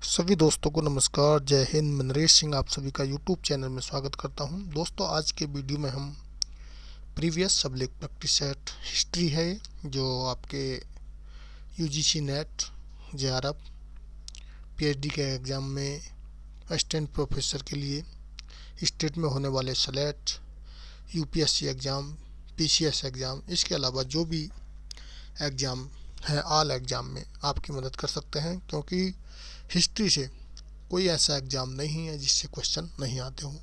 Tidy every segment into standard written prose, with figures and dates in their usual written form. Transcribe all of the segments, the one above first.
सभी दोस्तों को नमस्कार। जय हिंद। मैं नरेश सिंह आप सभी का यूट्यूब चैनल में स्वागत करता हूं। दोस्तों, आज के वीडियो में हम previous subject practice set history है जो आपके यूजीसी नेट, जेआरएफ, पीएचडी के एग्ज़ाम में असिस्टेंट प्रोफेसर के लिए, स्टेट में होने वाले select, UPSC exam, PCS exam, इसके अलावा जो भी एग्ज़ाम है ऑल एग्ज़ाम में आपकी मदद कर सकते हैं, क्योंकि हिस्ट्री से कोई ऐसा एग्ज़ाम नहीं है जिससे क्वेश्चन नहीं आते हों।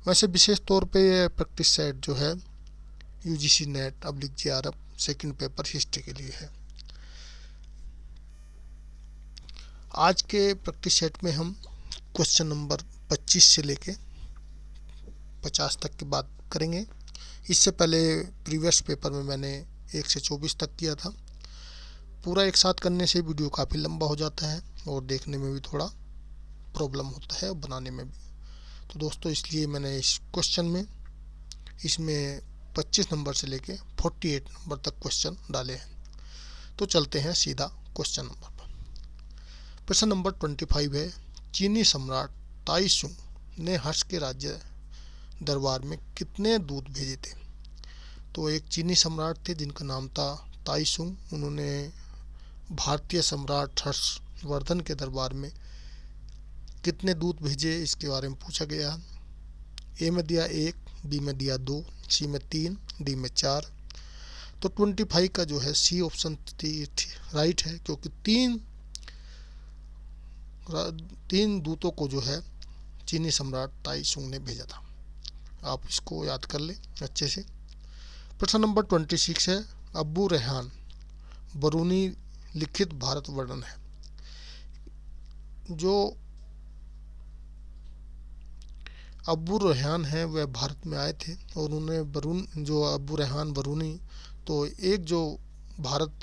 वैसे विशेष तौर पे ये प्रैक्टिस सेट जो है UGC net oblique JRF second paper history के लिए है। आज के प्रैक्टिस सेट में हम क्वेश्चन नंबर 25 से लेके 50 तक की बात करेंगे। इससे पहले प्रीवियस पेपर में मैंने 1 से 24 तक किया था। पूरा एक साथ करने से वीडियो काफ़ी लंबा हो जाता है और देखने में भी थोड़ा प्रॉब्लम होता है, बनाने में भी। तो दोस्तों, इसलिए मैंने इस क्वेश्चन में इसमें 25 नंबर से लेके 48 नंबर तक क्वेश्चन डाले हैं। तो चलते हैं सीधा क्वेश्चन नंबर पर। प्रश्न नंबर 25 है, चीनी सम्राट ताइसुंग ने हर्ष के राज्य दरबार में कितने दूत भेजे थे? तो एक चीनी सम्राट थे जिनका नाम था ताइसुंग। उन्होंने भारतीय सम्राट हर्षवर्धन के दरबार में कितने दूत भेजे, इसके बारे में पूछा गया। ए में दिया 1, बी में दिया 2, सी में 3, डी में 4। तो 25 का जो है सी ऑप्शन राइट है, क्योंकि तीन दूतों को जो है चीनी सम्राट ताइसुंग ने भेजा था। आप इसको याद कर लें अच्छे से। प्रश्न नंबर 26 है, अबू रेहान बरूनी लिखित भारत वर्णन है। जो अबू रेहान है वह भारत में आए थे और उन्होंने जो अबू रेहान बरूनी, तो एक जो भारत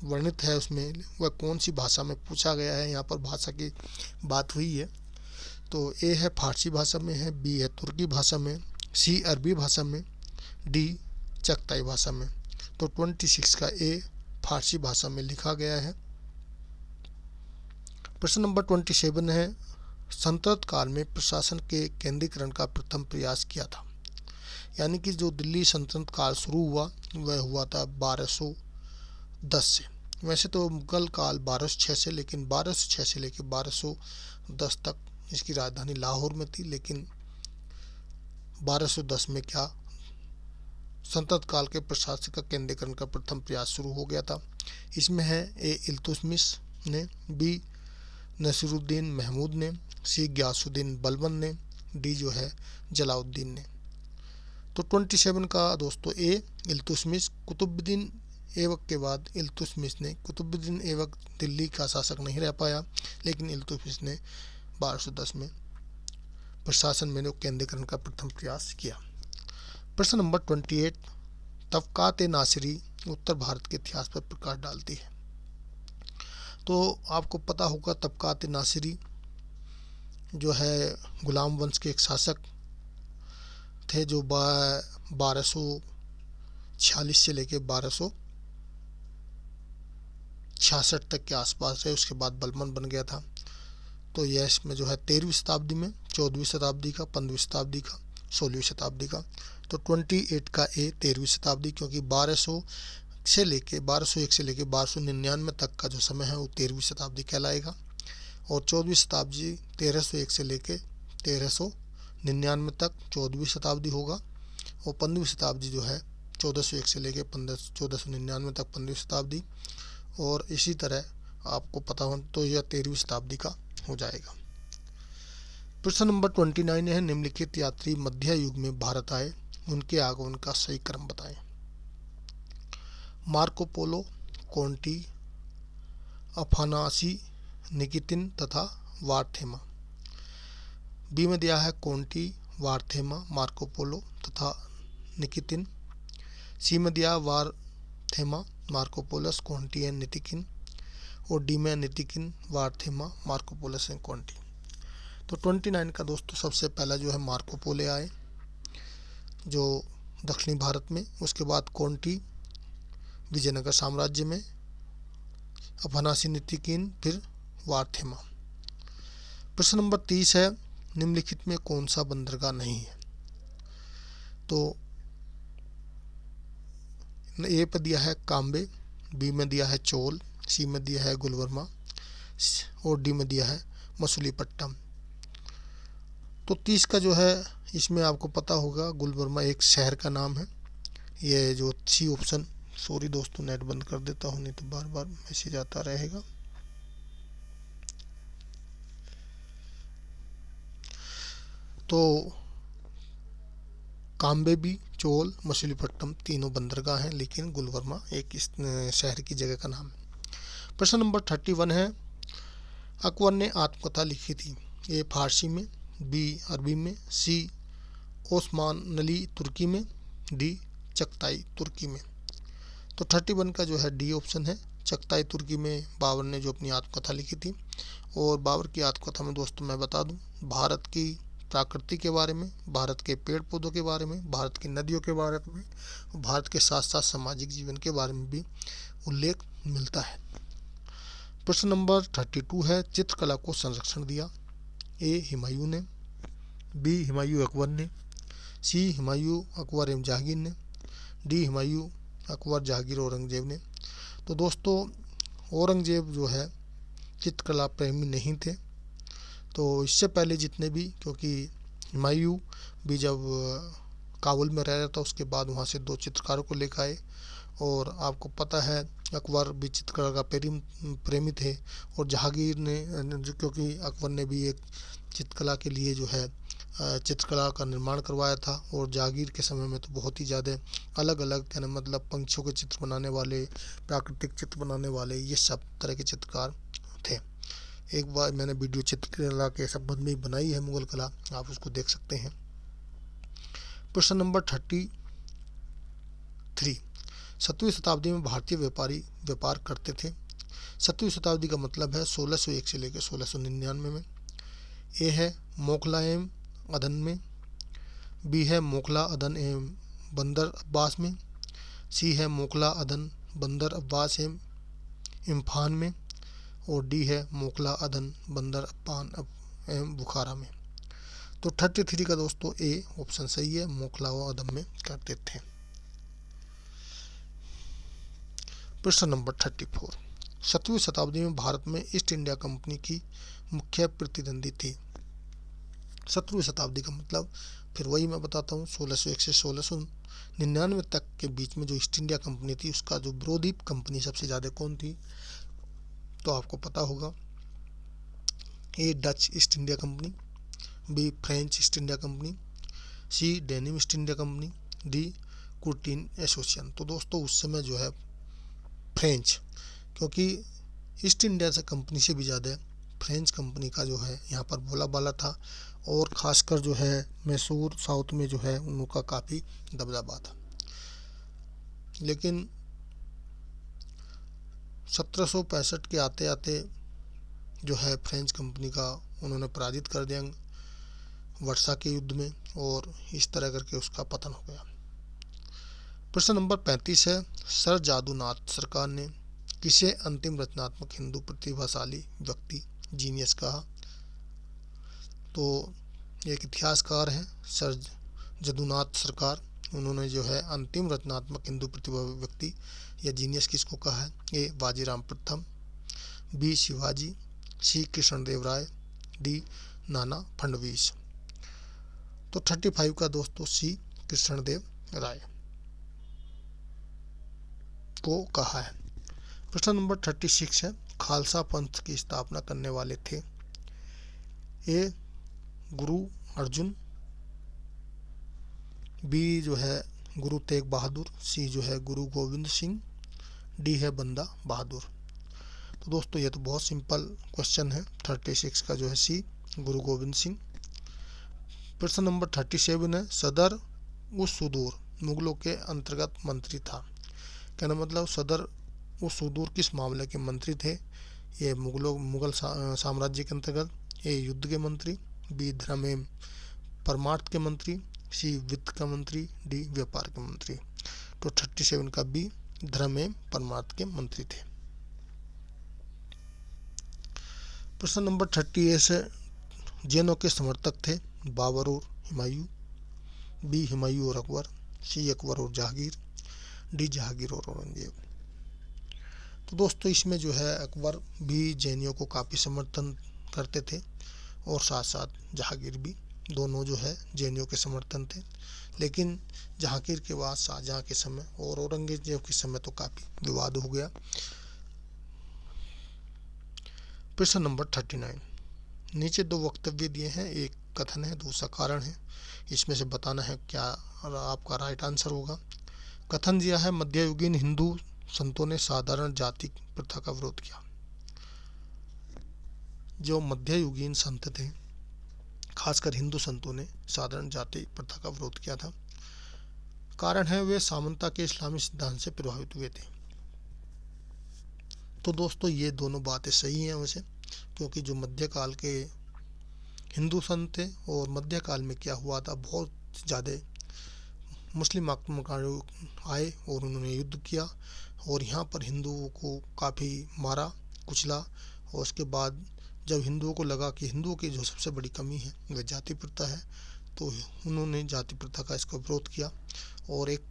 वर्णित है उसमें वह कौन सी भाषा में पूछा गया है। यहाँ पर भाषा की बात हुई है। तो ए है फारसी भाषा में है, बी है तुर्की भाषा में, सी अरबी भाषा में, डी चगताई भाषा में। तो 26 का ए फारसी भाषा में लिखा गया है। प्रश्न नंबर 27 है, सल्तनत काल में प्रशासन के केंद्रीकरण का प्रथम प्रयास किया था। यानी कि जो दिल्ली सल्तनत काल शुरू हुआ वह हुआ था 1210 से। वैसे तो मुगल काल 1206 से, लेकिन 1206 से लेकर 1210 तक इसकी राजधानी लाहौर में थी। लेकिन 1210 में क्या सल्तनत काल के प्रशासन का केंद्रीकरण का प्रथम प्रयास शुरू हो गया था। इसमें है ए इल्तुतमिश ने, बी नसीरुद्दीन महमूद ने, सी गयासुद्दीन बलबन ने, डी जो है जलालुद्दीन ने। तो 27 का दोस्तों ए इल्तुतमिश। कुतुबुद्दीन ऐबक के बाद इल्तुतमिश ने, कुतुबुद्दीन ऐबक दिल्ली का शासक नहीं रह पाया, लेकिन इल्तुतमिश ने 1210 में प्रशासन में केंद्रीकरण का प्रथम प्रयास किया। प्रश्न नंबर 28, तबकात नासिरी उत्तर भारत के इतिहास पर प्रकाश डालती है। तो आपको पता होगा तबकात नासिरी जो है गुलाम वंश के एक शासक थे, जो 1246 से लेकर 1266 तक के आसपास रहे। उसके बाद बलबन बन गया था। तो यह इसमें जो है 13वीं शताब्दी में, 14वीं शताब्दी का, 15वीं शताब्दी का, 16वीं शताब्दी का। तो 28 का ए 13वीं शताब्दी, क्योंकि 1201 से लेके 1299 तक का जो समय है वो 13वीं शताब्दी कहलाएगा। और 14वीं शताब्दी 1301 से लेके 1399 तक 14वीं शताब्दी होगा। और 15वीं शताब्दी जो है 1401 से लेके 1499 तक 15वीं शताब्दी। और इसी तरह आपको पता हो तो यह 13वीं शताब्दी का हो जाएगा। प्रश्न नंबर 29 है, निम्नलिखित यात्री मध्य युग में भारत आए, उनके आगमन का सही क्रम बताएं। मार्को पोलो, कॉन्टी, अफानासी निकितिन तथा वार्थेमा। बी में दिया है कॉन्टी, वार्थेमा, मार्को पोलो तथा निकितिन। सी में दिया वार्थेमा, मार्को पोलस, कॉन्टी एंड नितिकिन। और डी में नितिकिन, वार्थेमा, मार्को पोलस एंड कॉन्टी। तो 29 का दोस्तों सबसे पहला जो है मार्को पोलो आए जो दक्षिणी भारत में। उसके बाद कॉन्टी विजयनगर साम्राज्य में, अफनासी नितिकिन, फिर वार्थेमा। प्रश्न नंबर 30 है, निम्नलिखित में कौन सा बंदरगाह नहीं है? तो ए पर दिया है काम्बे, बी में दिया है चोल, सी में दिया है गुलबर्मा और डी में दिया है मछलीपट्टनम। तो 30 का जो है इसमें आपको पता होगा गुलबर्मा एक शहर का नाम है। ये जो सी ऑप्शन, सॉरी दोस्तों नेट बंद कर देता हूँ नहीं तो बार बार मैसेज आता रहेगा। तो काम्बे भी, चोल, मछलीपट्टनम तीनों बंदरगाह हैं, लेकिन गुलबर्मा एक इस शहर की जगह का नाम है। प्रश्न नंबर 31 है, अकबर ने आत्मकथा लिखी थी? ए फारसी में, बी अरबी में, सी ओस्मानली तुर्की में, डी चगताई तुर्की में। तो 31 का जो है डी ऑप्शन है, चगताई तुर्की में बाबर ने जो अपनी आत्मकथा लिखी थी। और बाबर की आत्मकथा में दोस्तों मैं बता दूं, भारत की प्रकृति के बारे में, भारत के पेड़ पौधों के बारे में, भारत की नदियों के बारे में, भारत के साथ साथ सामाजिक जीवन के बारे में भी उल्लेख मिलता है। प्रश्न नंबर 32 है, चित्रकला को संरक्षण दिया? ए हुमायूं ने, बी हुमायूं अकबर ने, सी हुमायूं अकबर एवं जहांगीर ने, डी हुमायूं अकबर जहांगीर औरंगजेब ने। तो दोस्तों औरंगजेब जो है चित्रकला प्रेमी नहीं थे। तो इससे पहले जितने भी, क्योंकि हुमायूं भी जब काबुल में रह रहा था उसके बाद वहाँ से 2 चित्रकारों को लेकर आए। और आपको पता है अकबर भी चित्रकला का प्रेमी थे। और जहांगीर ने, क्योंकि अकबर ने भी एक चित्रकला के लिए जो है चित्रकला का निर्माण करवाया था। और जहांगीर के समय में तो बहुत ही ज़्यादा अलग अलग, कहने मतलब पंछियों के चित्र बनाने वाले, प्राकृतिक चित्र बनाने वाले, ये सब तरह के चित्रकार थे। एक बार मैंने वीडियो चित्रकला के संबंध में बनाई है, मुगल कला, आप उसको देख सकते हैं। प्रश्न नंबर 33, 7वीं शताब्दी में भारतीय व्यापारी व्यापार करते थे? 7वीं शताब्दी का मतलब है 1601 से लेकर 1699 में। ए है मोखला एवं अदन में, बी है मोखला अदन एवं बंदर अब्बास में, सी है मोखला अदन बंदर अब्बास एवं इम्फान में, और डी है मोखला अदन बंदर अब्बान एवं बुखारा में। तो 33 का दोस्तों ए ऑप्शन सही है, मोखला व अदन में करते थे। प्रश्न नंबर 34, 7वीं शताब्दी में भारत में ईस्ट इंडिया कंपनी की मुख्य प्रतिद्वंदी थी? 7वीं शताब्दी का मतलब फिर वही मैं बताता हूँ, 1601 से 1699 तक के बीच में जो ईस्ट इंडिया कंपनी थी उसका जो विरोधी कंपनी सबसे ज़्यादा कौन थी? तो आपको पता होगा, A Dutch East India Company, B French East India Company, C Danish East India Company, D Courteen Association. तो दोस्तों उस समय जो है फ्रेंच, क्योंकि ईस्ट इंडिया से कंपनी से भी ज़्यादा फ्रेंच कंपनी का जो है यहाँ पर बोलाबाला था। और ख़ासकर जो है मैसूर साउथ में जो है उनका काफ़ी दबदबा था। लेकिन 1765 के आते आते जो है फ्रेंच कंपनी का उन्होंने पराजित कर दिया वर्षा के युद्ध में, और इस तरह करके उसका पतन हो गया। प्रश्न नंबर 35 है, सर जादूनाथ सरकार ने किसे अंतिम रचनात्मक हिंदू प्रतिभाशाली व्यक्ति जीनियस कहा? तो एक इतिहासकार हैं सर जदुनाथ सरकार, उन्होंने जो है अंतिम रचनात्मक हिंदू प्रतिभा व्यक्ति या जीनियस किसको कहा है? ए बाजीराव प्रथम, बी शिवाजी, सी कृष्णदेव राय, डी नाना फडणवीस। तो 35 का दोस्तों सी कृष्णदेव राय को कहा है। प्रश्न नंबर 36 है, खालसा पंथ की स्थापना करने वाले थे? ए गुरु अर्जुन, बी जो है गुरु तेग बहादुर, सी जो है गुरु गोविंद सिंह, डी है बंदा बहादुर। तो दोस्तों ये तो बहुत सिंपल क्वेश्चन है, 36 का जो है सी गुरु गोविंद सिंह। प्रश्न नंबर 37 है, सदर उस सुदूर मुगलों के अंतर्गत मंत्री था? कहना मतलब सदर उस सुदूर किस मामले के मंत्री थे? ये मुगल साम्राज्य के अंतर्गत। ए युद्ध के मंत्री, बी धर्म एवं परमार्थ के मंत्री, सी वित्त का मंत्री, डी व्यापार के मंत्री। तो 37 का बी धर्म एवं परमार्थ के मंत्री थे। प्रश्न नंबर 38 है, जैनों के समर्थक थे बाबर और हुमायूं, बी हुमायूं और अकबर, सी अकबर और जहांगीर, डी जहांगीर और औरंगजेब। तो दोस्तों इसमें जो है अकबर भी जैनियों को काफ़ी समर्थन करते थे और साथ साथ जहांगीर भी, दोनों जो है जैनियों के समर्थन थे। लेकिन जहांगीर के बाद शाहजहां के समय और औरंगजेब के समय तो काफ़ी विवाद हो गया। प्रश्न नंबर 39, नीचे दो वक्तव्य दिए हैं, एक कथन है दूसरा कारण है, इसमें से बताना है क्या आपका राइट आंसर होगा। कथन दिया है मध्ययुगीन हिंदू संतों ने साधारण जाति प्रथा का विरोध किया। जो मध्ययुगीन संत थे खासकर हिंदू संतों ने साधारण जाति प्रथा का विरोध किया था। कारण है वे सामंता के इस्लामी सिद्धांत से प्रभावित हुए थे। तो दोस्तों ये दोनों बातें सही हैं वैसे, क्योंकि जो मध्यकाल के हिंदू संत थे और मध्यकाल में क्या हुआ था, बहुत ज़्यादा मुस्लिम आक्रमणकारी आए और उन्होंने युद्ध किया और यहाँ पर हिंदुओं को काफ़ी मारा कुचला। और उसके बाद जब हिंदुओं को लगा कि हिंदुओं की जो सबसे बड़ी कमी है वह जाति प्रथा है, तो उन्होंने जाति प्रथा का इसका विरोध किया। और एक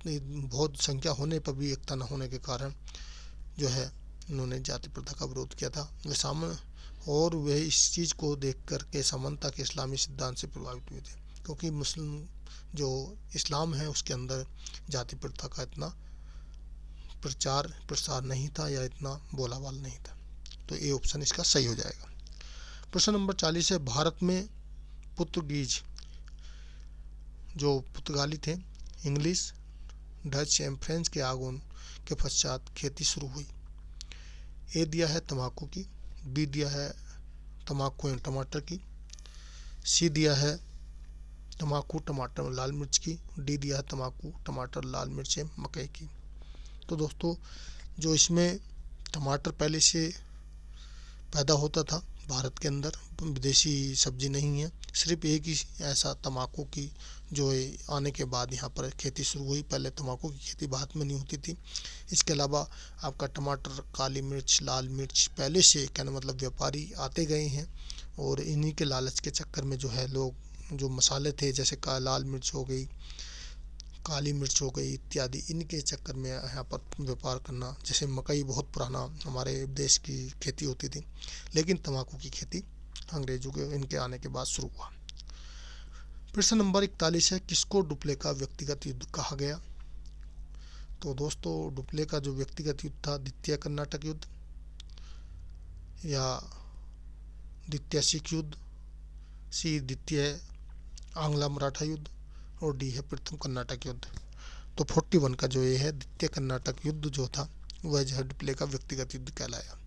बहुत संख्या होने पर भी एकता न होने के कारण जो है उन्होंने जाति प्रथा का विरोध किया था। और वे इस चीज़ को देख कर के सामंता के इस्लामी सिद्धांत से प्रभावित हुए थे, क्योंकि मुस्लिम जो इस्लाम है उसके अंदर जाति प्रथा का इतना प्रचार प्रसार नहीं था या इतना बोलाबाल नहीं था। तो ये ऑप्शन इसका सही हो जाएगा। प्रश्न नंबर 40 है भारत में पुर्तगीज जो पुर्तगाली थे, इंग्लिश, डच एवं फ्रेंच के आगमन के पश्चात खेती शुरू हुई। ए दिया है तम्बाकू की, बी दिया है तम्बाकू एवं टमाटर की, सी दिया है तम्बाकू टमाटर लाल मिर्च की, डी दिया है तम्बाकू टमाटर लाल मिर्च एवं मकई की। तो दोस्तों जो इसमें टमाटर पहले से पैदा होता था भारत के अंदर, विदेशी सब्जी नहीं है, सिर्फ एक ही ऐसा तम्बाकू की जो आने के बाद यहाँ पर खेती शुरू हुई। पहले तम्बाकू की खेती भारत में नहीं होती थी। इसके अलावा आपका टमाटर, काली मिर्च, लाल मिर्च पहले से कहना मतलब व्यापारी आते गए हैं और इन्हीं के लालच के चक्कर में जो है लोग जो मसाले थे जैसे लाल मिर्च हो गई, काली मिर्च हो गई इत्यादि, इनके चक्कर में यहाँ पर व्यापार करना। जैसे मकई बहुत पुराना हमारे देश की खेती होती थी, लेकिन तम्बाकू की खेती अंग्रेजों के इनके आने के बाद शुरू हुआ। प्रश्न नंबर 41 है किसको डुप्ले का व्यक्तिगत युद्ध कहा गया। तो दोस्तों डुप्ले का जो व्यक्तिगत युद्ध था, द्वितीय कर्नाटक युद्ध या द्वितीय सिख युद्ध, सी द्वितीय आंग्ला मराठा युद्ध और डी है प्रथम कर्नाटक युद्ध। तो 41 का जो ये है द्वितीय कर्नाटक युद्ध जो था वह जो है डुप्ले का व्यक्तिगत युद्ध कहलाया।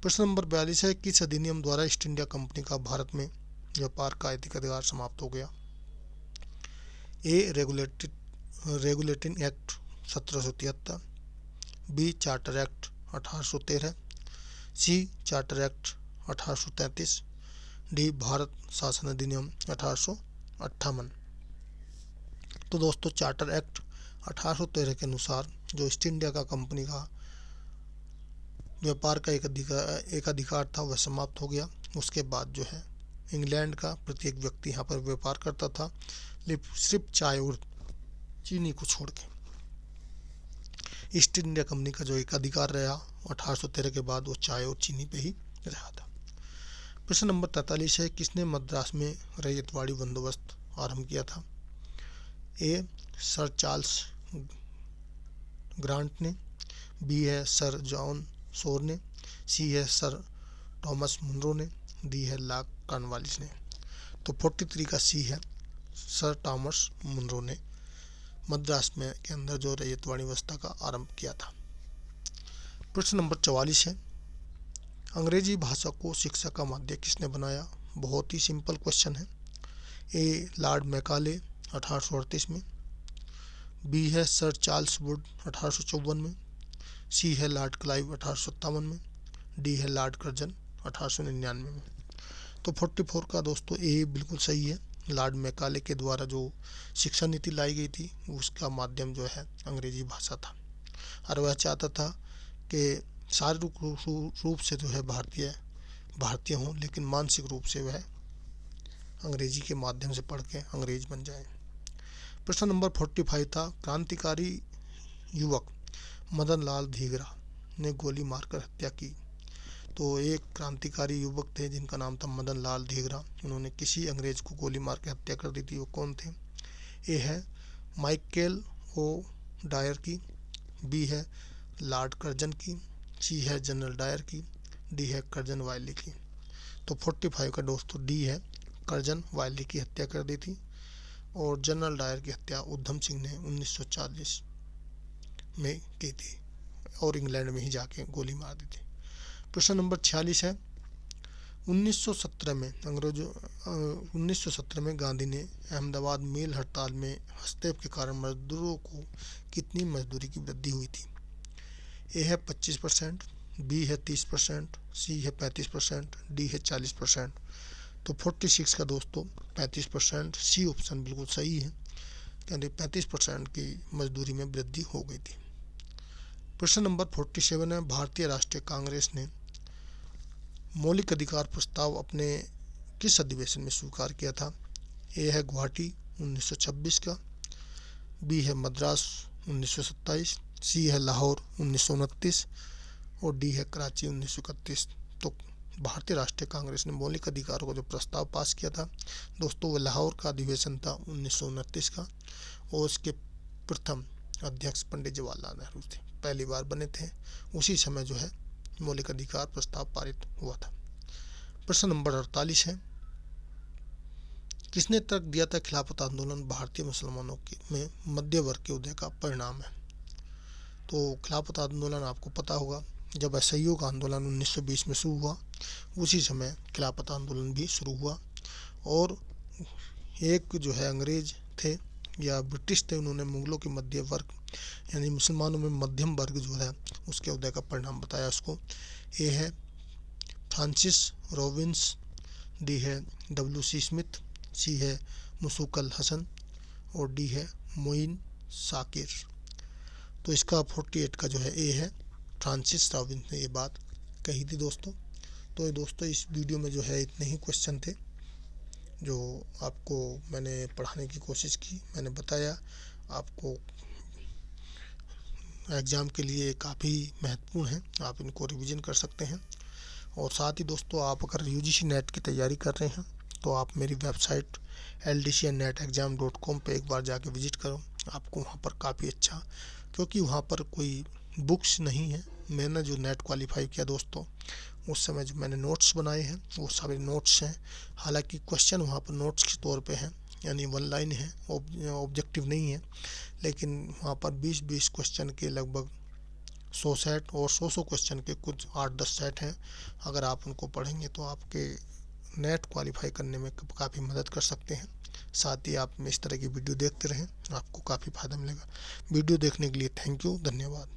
प्रश्न नंबर 42 है किस अधिनियम द्वारा ईस्ट इंडिया कंपनी का भारत में व्यापार का अधिकार समाप्त हो गया। A Regulating Act 1773, B Charter Act 1813, C Charter Act 1833, D Bharat शासन अधिनियम 1858। तो दोस्तों चार्टर एक्ट 1813 के अनुसार जो ईस्ट इंडिया का कंपनी का व्यापार का एक अधिकार था वह समाप्त हो गया। उसके बाद जो है इंग्लैंड का प्रत्येक व्यक्ति यहाँ पर व्यापार करता था, सिर्फ चाय और चीनी को छोड़ के। ईस्ट इंडिया कंपनी का जो एक अधिकार रहा 1813 के बाद वो चाय और चीनी पे ही रहा था। प्रश्न नंबर 43 है किसने मद्रास में रैयतवाड़ी बंदोबस्त आरंभ किया था। ए सर चार्ल्स ग्रांट ने, बी है सर जॉन शोर ने, सी है सर थॉमस मुनरो ने, डी है लॉर्ड कॉर्नवालिस ने। तो 43 का सी है सर थॉमस मुनरो ने मद्रास में के अंदर जो रैयतवाड़ी व्यवस्था का आरंभ किया था। प्रश्न नंबर 44 है अंग्रेजी भाषा को शिक्षा का माध्यम किसने बनाया। बहुत ही सिंपल क्वेश्चन है। ए लॉर्ड मैकाले 1838 में, बी है सर चार्ल्स वुड 1854 में, सी है लॉर्ड क्लाइव 1857 में, डी है लॉर्ड कर्जन 1899 में। तो 44 का दोस्तों ए बिल्कुल सही है। लॉर्ड मैकाले के द्वारा जो शिक्षा नीति लाई गई थी उसका माध्यम जो है अंग्रेजी भाषा था और वह चाहता था कि शारीरिक रूप से जो है भारतीय हों, लेकिन मानसिक रूप से वह अंग्रेजी के माध्यम से पढ़ के अंग्रेज बन जाएं। प्रश्न नंबर 45 था, क्रांतिकारी युवक मदन लाल धीगरा ने गोली मारकर हत्या की। तो एक क्रांतिकारी युवक थे जिनका नाम था मदन लाल धीगरा, उन्होंने किसी अंग्रेज को गोली मार के हत्या कर दी थी। वो कौन थे? ए है माइकल ओ डायर की, बी है लॉर्ड कर्जन की, सी है जनरल डायर की, डी है कर्जन वायली की। तो 45 का दोस्तों डी है, कर्जन वायली की हत्या कर दी थी। और जनरल डायर की हत्या उधम सिंह ने 1940 में की थी और इंग्लैंड में ही जाके गोली मार दी थी। प्रश्न नंबर 46 है, 1917 में गांधी ने अहमदाबाद मिल हड़ताल में हस्तक्षेप के कारण मजदूरों को कितनी मजदूरी की वृद्धि हुई थी? ए है 25%, बी है 30%, सी है 35%, डी है 40%। तो 46 का दोस्तों 35%, सी ऑप्शन बिल्कुल सही है, यानी 35% की मजदूरी में वृद्धि हो गई थी। प्रश्न नंबर 47 है, भारतीय राष्ट्रीय कांग्रेस ने मौलिक अधिकार प्रस्ताव अपने किस अधिवेशन में स्वीकार किया था? ए है गुवाहाटी 1926 का, बी है मद्रास 1927, सी है लाहौर 1929 और डी है कराची 1931। तो भारतीय राष्ट्रीय कांग्रेस ने मौलिक अधिकारों का जो प्रस्ताव पास किया था दोस्तों, वो लाहौर का अधिवेशन था 1929 का, और उसके प्रथम अध्यक्ष पंडित जवाहरलाल नेहरू थे, पहली बार बने थे। उसी समय जो है मौलिक अधिकार प्रस्ताव पारित हुआ था। प्रश्न नंबर 48 है, किसने तर्क दिया था खिलाफत आंदोलन भारतीय मुसलमानों में मध्य वर्ग के उदय का परिणाम है? तो खिलाफत आंदोलन आपको पता होगा, जब असहयोग आंदोलन 1920 में शुरू हुआ, उसी समय खिलाफत आंदोलन भी शुरू हुआ। और एक जो है अंग्रेज थे या ब्रिटिश थे, उन्होंने मुगलों के मध्य वर्ग यानी मुसलमानों में मध्यम वर्ग जो है उसके उदय का परिणाम बताया उसको। ए है फ्रांसिस रॉबिन्स, डी है WC स्मिथ, सी है मुशुकल हसन और डी है मोइन साकिर। तो इसका 48 का जो है ए है, फ्रांसिस रॉबिन्स ने ये बात कही थी दोस्तों। तो दोस्तों इस वीडियो में जो है इतने ही क्वेश्चन थे जो आपको मैंने पढ़ाने की कोशिश की, मैंने बताया आपको एग्ज़ाम के लिए काफ़ी महत्वपूर्ण है, आप इनको रिवीजन कर सकते हैं। और साथ ही दोस्तों आप अगर UGC नेट की तैयारी कर रहे हैं तो आप मेरी वेबसाइट ldcnetexam.com पे एक बार जाके विज़िट करो, आपको वहाँ पर काफ़ी अच्छा, क्योंकि वहाँ पर कोई बुक्स नहीं है। मैंने जो नेट क्वालिफाई किया दोस्तों, उस समय जो मैंने नोट्स बनाए हैं वो सारे नोट्स हैं। हालांकि क्वेश्चन वहाँ पर नोट्स के तौर पे हैं, यानी 1 लाइन है, ऑब्जेक्टिव नहीं है, लेकिन वहाँ पर 20-20 क्वेश्चन के लगभग 100 सेट और 100 क्वेश्चन के कुछ 8-10 सेट हैं। अगर आप उनको पढ़ेंगे तो आपके नेट क्वालिफाई करने में काफ़ी मदद कर सकते हैं। साथ ही आप इस तरह की वीडियो देखते रहें, आपको काफ़ी फ़ायदा मिलेगा। वीडियो देखने के लिए थैंक यू, धन्यवाद।